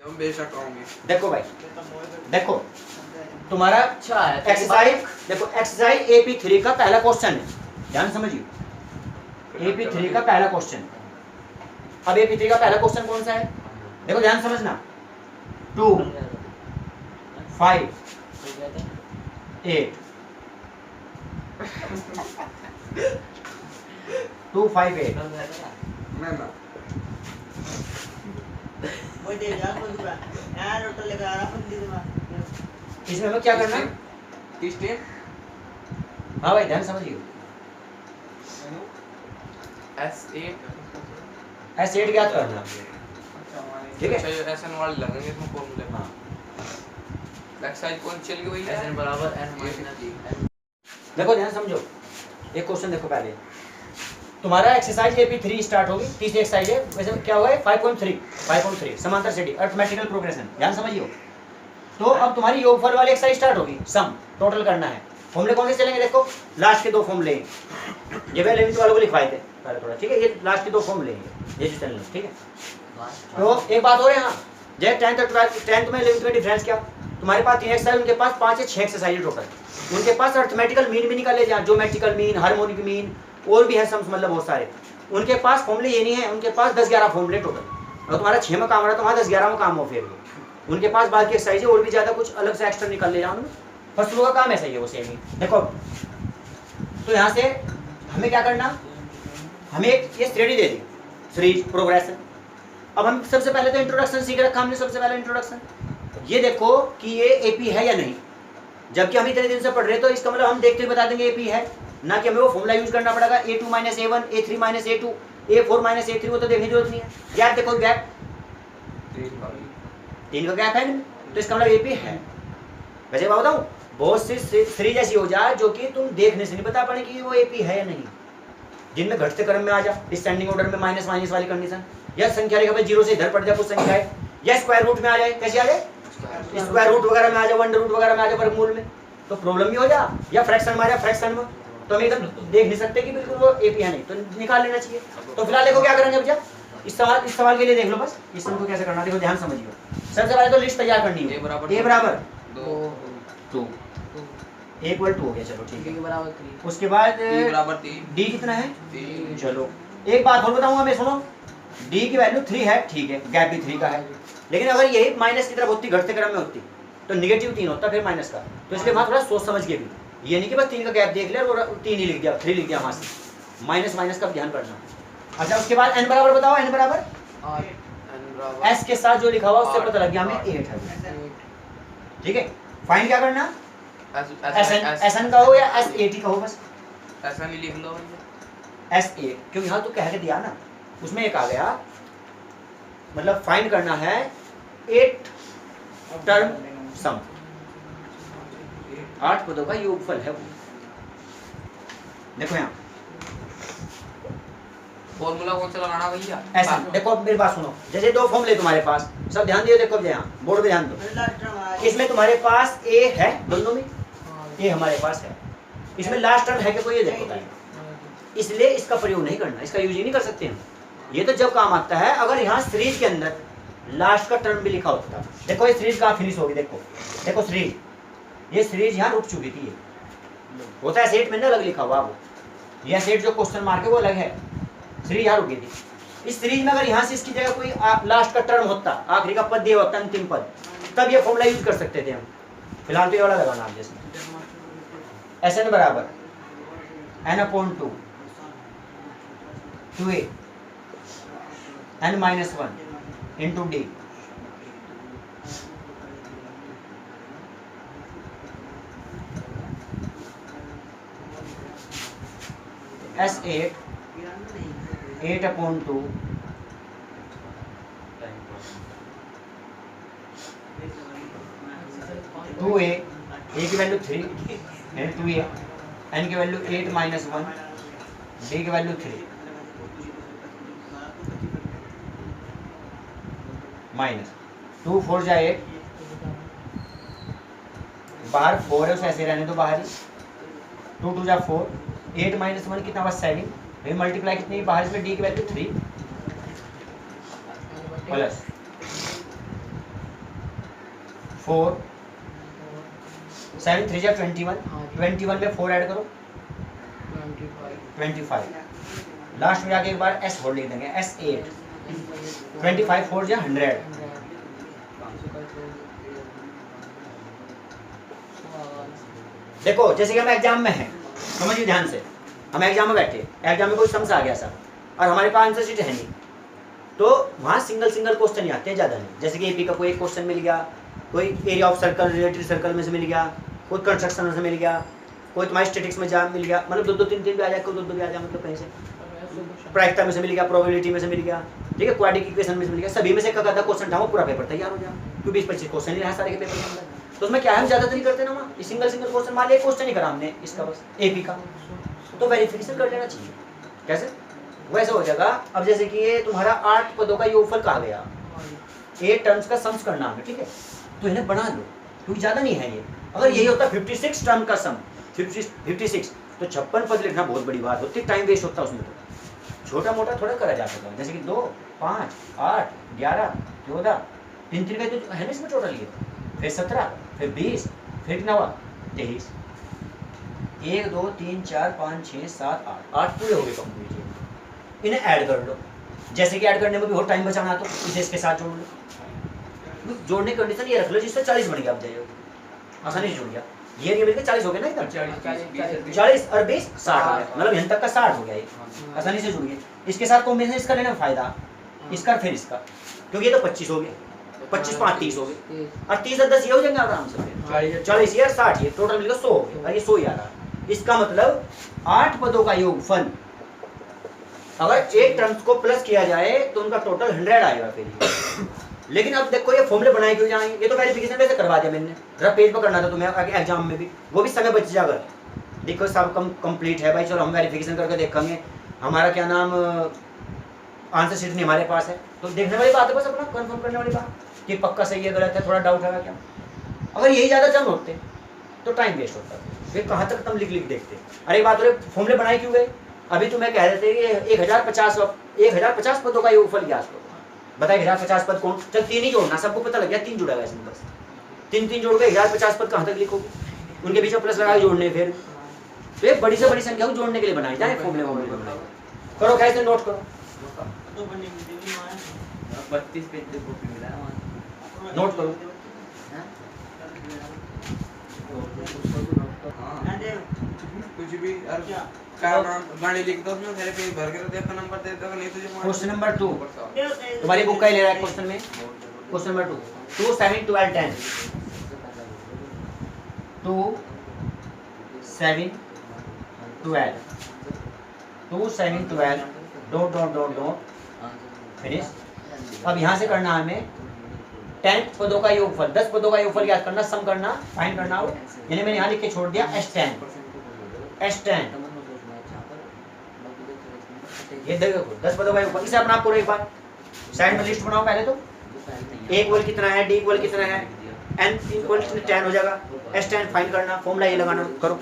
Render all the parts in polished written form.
हम बेशक आऊंगे। देखो भाई, देखो तुम्हारा एक्सरसाइज, देखो एक्सरसाइज AP3 का पहला क्वेश्चन है, ध्यान समझिए। AP3 का पहला क्वेश्चन। अब AP3 का पहला क्वेश्चन कौन सा है? देखो ध्यान समझना। 2 5 8 2 5 8 मैं इसमें हमें क्या करना है? किस टेप? हाँ भाई ध्यान समझिए। S8 ज्ञात करना, ठीक है? SN वाले लगेंगे इसमें फॉर्मूले। हाँ एक्सरसाइज कौन चल गई भैया? SN बराबर n माइनस e। देखो ध्यान समझो, एक क्वेश्चन देखो पहले। तुम्हारा एक्सरसाइज AP3 स्टार्ट होगी, तीसरी एक्सरसाइज है। वैसे क्या हुआ है? 5.3 समांतर श्रेणी अरिथमेटिकल प्रोग्रेशन, ध्यान समझिए। तो अब तुम्हारी योगफल वाली एक्सरसाइज स्टार्ट होगी, सम टोटल करना है। फॉर्मूले कौन से चलेंगे? देखो लास्ट के दो फॉर्मूले, ये मैं 11th वालों को लिखवाए थे पहले थोड़ा, ठीक है? ये लास्ट के दो फॉर्मूले ये जो चलने, ठीक है? तो एक बात हो रही है, हाँ जैसे 10th और 10th में 11th में डिफरेंस क्या? तुम्हारे पास 3 एक्सरसाइज, उनके पास 5 या 6 एक्सरसाइज टोटल। उनके पास अरिथमेटिकल मीन भी निकाले जाए, ज्योमेट्रिकल मीन, हार्मोनिक मीन, और भी है सम्स, मतलब बहुत सारे। उनके पास फॉर्मूले ये नहीं है, उनके पास 10-11 फॉर्मूले टोटल। और तुम्हारा 6 में काम हो रहा है, तुम्हारा 10-11 में काम हो फिर उनके पास बाकी एक्सरसाइज है, और भी ज्यादा कुछ अलग से एक्स्ट्रा निकल ले जाओ। फर्स्ट का काम ऐसा ही है, वो सेम ही। देखो तो यहाँ से हमें क्या करना, हमें एक ये श्रेणी दे दी, सीरीज प्रोग्रेशन। अब हम सबसे पहले तो इंट्रोडक्शन सीख रखा हमने, सबसे पहले इंट्रोडक्शन। ये देखो कि ये AP है या नहीं, जबकि हम इतने दिन से पढ़ रहे, तो इसका मतलब हम देखते हुए बता देंगे AP है, ना कि हमें वो फॉर्मूला यूज करना पड़ेगा A2 - A1 A3 - A2 A4 - A3, वो तो देखने की जरूरत नहीं है। गैप देखो, गैप 3 का गैप है ना, तो इसका मतलब AP है। वैसे बात बताऊं, बहुत सी सीरीज ऐसी हो जाए जो कि तुम देखने से नहीं बता पाने कि वो AP है या नहीं, जिनमें घटते क्रम में आ जा, डिसेंडिंग ऑर्डर में माइनस माइनस वाली कंडीशन, या संख्या रेखा पे 0 से इधर पड़ जाए कुछ संख्या है, या स्क्वायर रूट में आ जाए, कैसे आ जाए? स्क्वायर रूट वगैरह में आ जाए, वंडर रूट वगैरह में आ जाए, वर्गमूल में, तो प्रॉब्लम भी हो जा, या फ्रैक्शन में आ जाए, फ्रैक्शन में, तो हम एकदम देख नहीं सकते कि बिल्कुल वो AP है नहीं, तो निकाल लेना चाहिए। तो फिलहाल देखो क्या करेंगे भैया, इस सवाल के लिए देख लो बस, इस सम को कैसे करना, देखो ध्यान समझिए। सबसे पहले तो लिस्ट तैयार करनी है। A बराबर 2 A = 2 हो गया, चलो ठीक है। उसके बाद D कितना है? 3। चलो एक बात और बताऊंगा मैं, सुनो। D की वैल्यू 3 है, ठीक है, गैप भी 3 का है, लेकिन अगर यही माइनस की तरफ होती, घटते क्रम में होती, तो -3 होता, फिर माइनस का। तो इसलिए वहाँ थोड़ा सोच समझ के भी, ये नहीं कि बस 3 का गैप देख लिया और 3 ही लिख दिया, 3 लिख दिया वहाँ से, माइनस माइनस का ध्यान करना। अच्छा उसके बाद n बराबर बताओ, n बराबर S के साथ जो लिखा हुआ उससे पता लग गया हमें 8 है, ठीक है? फाइंड क्या करना, SN का हो या S8 का हो, बस ऐसा नहीं लिख लो S8, क्योंकि यहाँ तो कह के दिया ना, उसमें एक आ गया, मतलब फाइंड करना है 8 टर्म सम, 8 पदों का योगफल है वो। देखो यहाँ फॉर्मूला कौन सा लगाना भैया? ऐसा देखो, अब मेरी बात सुनो, जैसे दो फॉर्मूले तुम्हारे पास, सब ध्यान दियो, देखो यहाँ बोर्ड पे ध्यान दो। इसमें तुम्हारे पास A है, दोनों में A हमारे पास है, इसमें लास्ट टर्म है कि कोई, ये देखो पहले, इसलिए इसका प्रयोग नहीं करना, इसका यूज ही नहीं कर सकते हम। ये तो जब काम आता है अगर यहाँ सीरीज के अंदर लास्ट का टर्म भी लिखा होता। देखो ये सीरीज कहाँ फिनिश होगी, देखो देखो सीरीज, ये सीरीज यहाँ रुक चुकी थी, ये होता है सेट में ना अलग लिखा हुआ, वो यह सेट जो क्वेश्चन मार्क है वो अलग है, सीरीज यहाँ रुकी थी। इस सीरीज में अगर यहाँ से इसकी जगह कोई लास्ट का टर्म होता, आखिरी का पद दिया होता, अंतिम पद, तब ये फॉर्मूला यूज कर सकते थे हम। फिलहाल तो ये वाला लगाना आप, जैसे SN बराबर n/2 2A n - 1 into D S8 8/2 2A, A की वैल्यू 3 यानी 2A, n की वैल्यू 8 - 1, D की वैल्यू 3 माइनस 2 4 जा 8, बाहर 4 है, उसे ऐसे रहने दो बाहर ही, 2 2 जा 4, 8 - 1 कितना बस 7, फिर मल्टीप्लाई कितनी बाहर, इसमें D की वैल्यू 3 प्लस 4 7 3 जा 21, 21 में 4 ऐड करो 25, लास्ट में जाके एक बार S होल्ड लिख देंगे S8, 25 4 जा 100। देखो जैसे कि हम एग्जाम में हैं, समझिए ध्यान से, हम एग्जाम में बैठे, एग्जाम में कोई सम्स आ गया सर और हमारे पास आंसर शीट है नहीं, तो वहाँ सिंगल क्वेश्चन ही आते हैं, ज़्यादा नहीं। जैसे कि एपी का कोई एक क्वेश्चन मिल गया, कोई area of circle related circle में से मिल गया, कोई कंस्ट्रक्शन में से मिल गया, कोई तुम्हारी स्टैटिक्स में जा मिल गया, मतलब 2-2 3-3 भी आ जाए, कोई 2-2 भी आ जाए, मतलब कहीं से प्रायिकता में से मिल गया, प्रोबेबिलिटी में से मिल गया, ठीक है, क्वाड्रेटिक इक्वेशन में से मिल गया, सभी में से एक आधा क्वेश्चन था, वो पूरा पेपर तैयार हो जाए, क्योंकि 20-25 क्वेश्चन ही रहा सारे के पेपर के अंदर। तो उसमें क्या है, हम ज़्यादा नहीं करते ना, वहाँ सिंगल क्वेश्चन मान लिया, एक क्वेश्चन ही करा हमने इसका बस एपी का, तो वेरिफिकेशन कर लेना चाहिए। कैसे वैसे हो जाएगा। अब जैसे कि ये तुम्हारा 8 पदों का योगफल कहा गया, 8 टर्म्स का सम्स करना है, ठीक है, तो इन्हें बना लो क्योंकि ज़्यादा नहीं है ये। अगर यही होता 56 टर्म का सम 56 तो 56 पद लिखना बहुत बड़ी बात होती, टाइम वेस्ट होता उसमें, तो छोटा मोटा थोड़ा करा जा सकता है, जैसे कि 2 5 8 11 14 3 का तो है ना इसमें टोटल, ये फिर 17 फिर 20 फिर कितना हुआ 23, 1 2 3 4 5 6 7 8 पूरे हो गए कंप्लीट। इन्हें ऐड कर लो, जैसे कि ऐड करने में भी बहुत टाइम बचाना, तो इसे इसके साथ जोड़ लो। जोड़ने की कंडीशन ये रख लो जिससे 40 बन गया, अब जाइए आसानी से जुड़ गया, ये नहीं मिलकर 40 हो गया ना, इधर 40 और 20 60 हो गया, मतलब यहाँ तक का 60 हो गया, ये आसानी से जुड़ गया। इसके साथ कॉम्बिनेशन इसका लेना फायदा, इसका फिर इसका, क्योंकि ये तो 25 हो गया, 25 5 30 हो गए, और 30 और 10 ये हो जाएंगे आराम से, 40 या 60 ये टोटल मिलकर 100 हो गया, और ये 100 ही आ रहा। इसका मतलब 8 पदों का योगफल अगर 1 टर्म्स को प्लस किया जाए तो उनका टोटल 100 आएगा फिर। लेकिन अब देखो ये फॉर्मूले बनाए क्यों जाएंगे, ये तो वेरिफिकेशन वैसे करवा दिया मैंने, जरा पेज पर करना था तुम्हें आगे एग्जाम में भी, वो भी समय बच जाएगा। देखो सब कंप्लीट है भाई, चलो हम वेरिफिकेशन करके देखेंगे, हमारा क्या नाम आंसर शीट नहीं हमारे पास है, तो देखने वाली बात है बस, अपना कंफर्म करने वाली बात कि पक्का सही है गलत है, थोड़ा डाउट है क्या। अगर यही ज़्यादा जम होते तो टाइम वेस्ट होता, फिर कहाँ तक तुम लिख देखते। अरे बात हो रही फॉर्मूले बनाए क्यों गए, अभी तुम्हें कह रहे थे कि 1050 पदों का योगफल ज्ञात करो, बताइए 1050 पद कौन, चल 3 ही जोड़ना, सबको पता लग गया 3 जुड़ा गया इसमें, बस 3 जोड़ के 1050 पद कहाँ तक लिखोगे, उनके बीच में प्लस लगा के जोड़ने, फिर तो एक बड़ी से बड़ी संख्या को जोड़ने के लिए बनाई जाए फॉर्मूले बनाए करो, कैसे नोट करो, 32 पेज कॉपी मिला है, नोट करो। कुछ भी क्या नाम गाड़ी लिख दो उसमें, मेरे पेज भर के तो देखो नंबर दे दो, नहीं तुझे क्वेश्चन नंबर 2 तुम्हारी बुक का ही ले रहा है क्वेश्चन में, question number 2 2 7 12 10 2 7 12 2 7 12 dot dot dot dot finish. अब यहाँ से करना हमें 10 पदों का योगफल, 10 पदों का योगफल याद करना, सम करना, फाइंड करना, यानी मैंने यहाँ लिख के छोड़ दिया S10 ये देखो 10 पदों का योगफल, इसे अपना पूरा एक बार साइड में लिस्ट बनाओ पहले, तो A इक्वल कितना है, D इक्वल कितना है, N इक्वल 10 हो जाएगा, S10 फाइंड करना, फॉर्मूला ये लगाना, करो।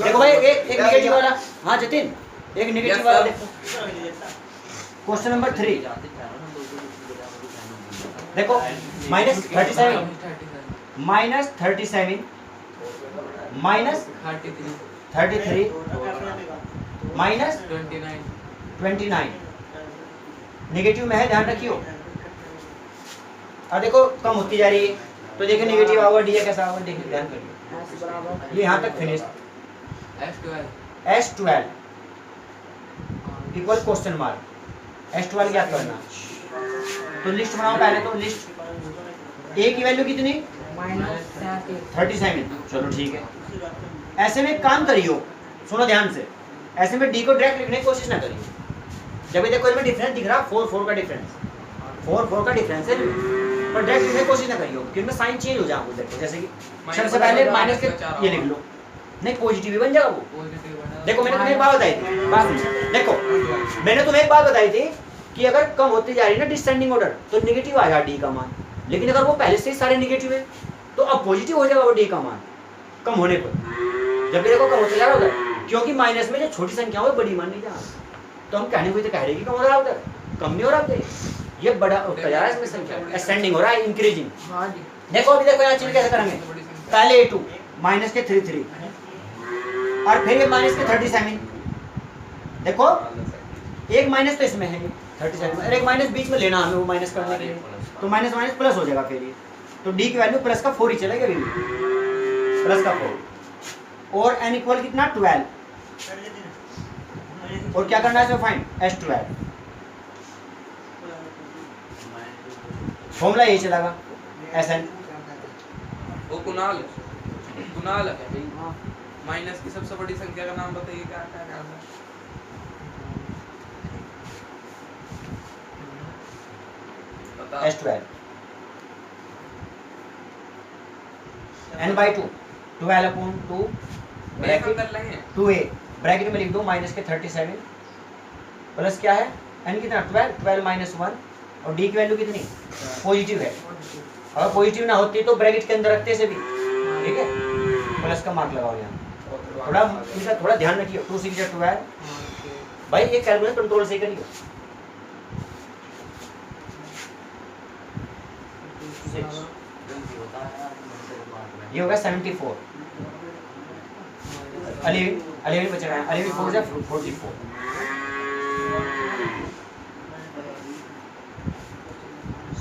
देखो भाई एक नेगेटिव वाला, हाँ जतिन एक नेगेटिव वाला देखो, क्वेश्चन नंबर 3 देखो -37 -33 -29 नेगेटिव में है, ध्यान रखियो। अब देखो कम होती जा रही है, तो देखिए नेगेटिव आवर डी कैसा आवर, देखिए ध्यान करिए, ये यहाँ तक finish. S12 equal question mark, S12 क्या करना, तो लिस्ट बनाओ पहले, तो लिस्ट A की वैल्यू कितनी -37, चलो ठीक है। ऐसे में काम करियो, सुनो ध्यान से, ऐसे में D को डायरेक्ट लिखने की कोशिश ना करिए, जब देखो इसमें डिफरेंस दिख रहा 4 का डिफरेंस, 4 का डिफरेंस है, पर डायरेक्ट लिखने की कोशिश ना करियो क्योंकि इनमें साइन चेंज हो जाएगा। देखो जैसे कि सबसे पहले माइनस के ये लिख लो, नहीं पॉजिटिव भी बन जाएगा वो। देखो मैंने तुम्हें एक बात बताई थी, बात सुनो, देखो मैंने तुम्हें एक बात बताई थी कि अगर कम होती जा रही है ना डिसेंडिंग ऑर्डर, तो नेगेटिव आ जाएगा डी का मान, लेकिन अगर वो पहले से ही सारे नेगेटिव है तो अब पॉजिटिव हो जाएगा वो डी का मान कम होने पर, जब देखो कम होते जा रहा होगा, क्योंकि माइनस में जो छोटी संख्या हो बड़ी मान नहीं जा, तो हम कहने हुए तो कह रहे कि कम हो रहा है उधर, कम नहीं हो रहा है, ये बड़ा होता जा रहा है इसमें संख्या, असेंडिंग हो रहा है, इंक्रीजिंग। हाँ जी। देखो अभी देखो यहाँ चीज कैसे करेंगे, पहले A2 माइनस के 33 और फिर ये माइनस के 37। देखो एक माइनस तो इसमें है 37 और एक माइनस बीच में लेना हमें वो माइनस करने के लिए, तो माइनस माइनस प्लस हो जाएगा फिर ये, तो डी की वैल्यू प्लस का 4 ही चलेगा अभी भी, प्लस का 4 और n इक्वल कितना 12 और क्या करना है इसमें फाइंड S12। फॉर्मूला यही चलेगा Sn। वो कुणाल माइनस की सबसे बड़ी संख्या का नाम बताइए, क्या क्या क्या है? बताओ। S12 n/2 12 अपॉन 2 ब्रैकेट कर लेंगे 2a ब्रैकेट में लिख दो माइनस के 37 प्लस क्या है n कितना 12 माइनस 1 और d की वैल्यू कितनी पॉजिटिव है, अगर पॉजिटिव ना होती तो ब्रैकेट के अंदर रखते से भी ठीक है, प्लस का मार्क लगाओ यहाँ। थोड़ा इनका थोड़ा ध्यान रखिए, 2 6 12 भाई ये कैलकुलेशन कंट्रोल से करिए। 6 ये होगा 74 11 बचेगा 11 4 जा 44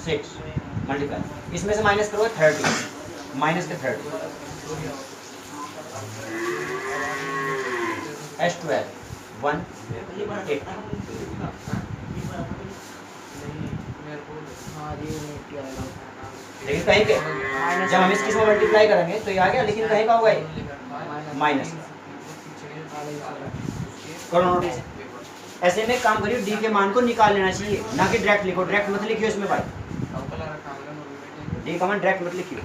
6 मल्टीप्लाई इसमें से माइनस करो 30 माइनस के 30 S12 1 8 हाँ जी लेकिन कहीं पे जब हम इसकी में मल्टीप्लाई करेंगे तो ये आ गया, लेकिन कहीं का होगा ये माइनस करो। ऐसे में काम करिए डी के मान को निकाल लेना चाहिए, ना कि डायरेक्ट लिखो, डायरेक्ट मत लिखियो इसमें भाई, डी का मान डायरेक्ट मत लिखियो।